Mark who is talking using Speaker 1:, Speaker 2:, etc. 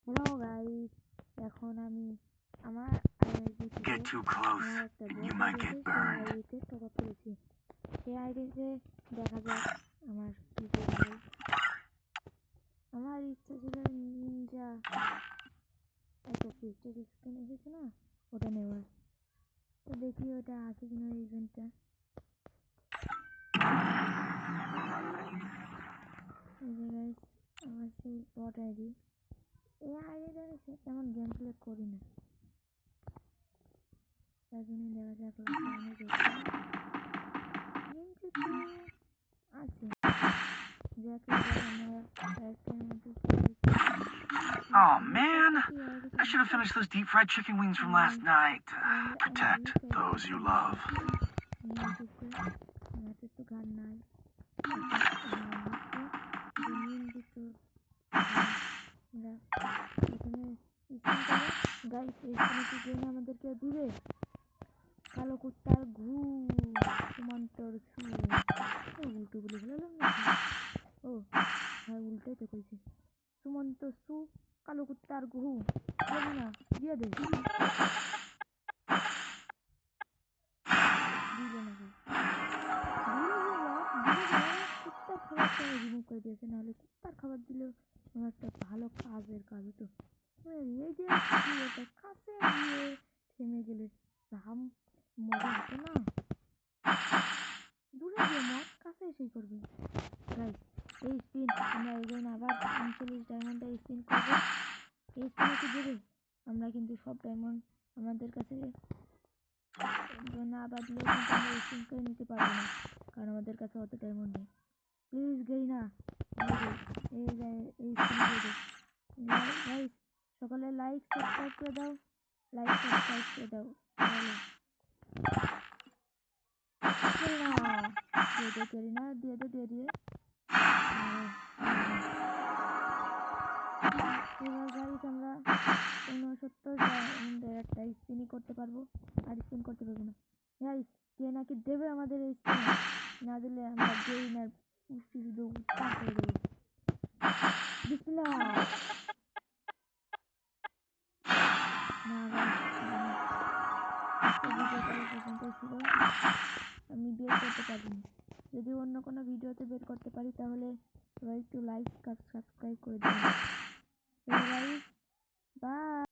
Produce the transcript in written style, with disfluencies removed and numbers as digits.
Speaker 1: Hello guys, এখন আমি আমার আইডি থেকে
Speaker 2: Get too close
Speaker 1: আমার একটা
Speaker 2: and
Speaker 1: বট
Speaker 2: you might
Speaker 1: আইডিতে
Speaker 2: get
Speaker 1: সেই
Speaker 2: burned.
Speaker 1: আইডিতে টপ আপ করেছি। সেই আইডিতে দেখা যাক আমার কি হয়। আমার ইচ্ছা ছিল নিনজা একটা ফিস্টের স্কিন এসেছে না, ওটা নেওয়ার। তো দেখি ওটা আছে কিনা ইভেন্টটা। এই যে গাইস, আমার সেই বট আইডি। এই আইডিটা আমি তেমন গেম প্লে করি না, তার জন্য দেখা যাক লাস্টে দেখি আছে
Speaker 2: Oh man, I should have finished those deep fried chicken wings from last night. Protect those you love.
Speaker 1: আমাদেরকে দিবে কালো কুত্তার ঘু সুমন্তর সু উল্টো বলে ফেলাম নাকি? ও হ্যাঁ, উল্টোই তো কইছে। সুমন্ত সু কালো কুত্তার ঘু দেবি না, দিয়ে দে। দিল না, কুত্তার খাবারটা রিমুভ করে দিয়েছে, নাহলে কুত্তার খাবার দিলেও আমার একটা ভালো কাজের কাজ হতো। এই যে ওটা কাছে গিয়ে থেমে গেলে রাম মজা হতো না। দূরে গিয়ে মদ কাছে এসেই করবে। গাইস, এই স্পিন আমরা এগোই না, আবার 39 ডায়মন্ডটা স্পিন করবো। এই স্পিনে কি দেবে? আমরা কিন্তু সব ডায়মন্ড আমাদের কাছে না বাদলেও কিন্তু আমরা স্পিন করে নিতে পারবো না, কারণ আমাদের কাছে অত ডায়মন্ড নেই। প্লিজ গাইনা এই স্পিনে দিয়ে দাও গাইস। সকলে লাইক সাবস্ক্রাইব করে দাও, লাইক সাবস্ক্রাইব করে দাও। কেরিনা দিয়ে দিয়ে এবার গাইস আমরা 69 ডায়মন্ডের একটা স্পিনই করতে পারবো, আর স্পিন করতে পারবো না। গাইস, কে নাকি দেবে আমাদের এই স্পিন, না দিলে আমরা গেইনার পুষ্টি শুধু উৎপাদ করে দেবো। বিসমিল্লাহ। না ভিডিওটা এই পর্যন্তই ছিল, আমি বের করতে পারিনি। যদি অন্য কোনো ভিডিওতে বের করতে পারি তাহলে সবাই একটু লাইক সাবস্ক্রাইব করে দেবেন। বাই।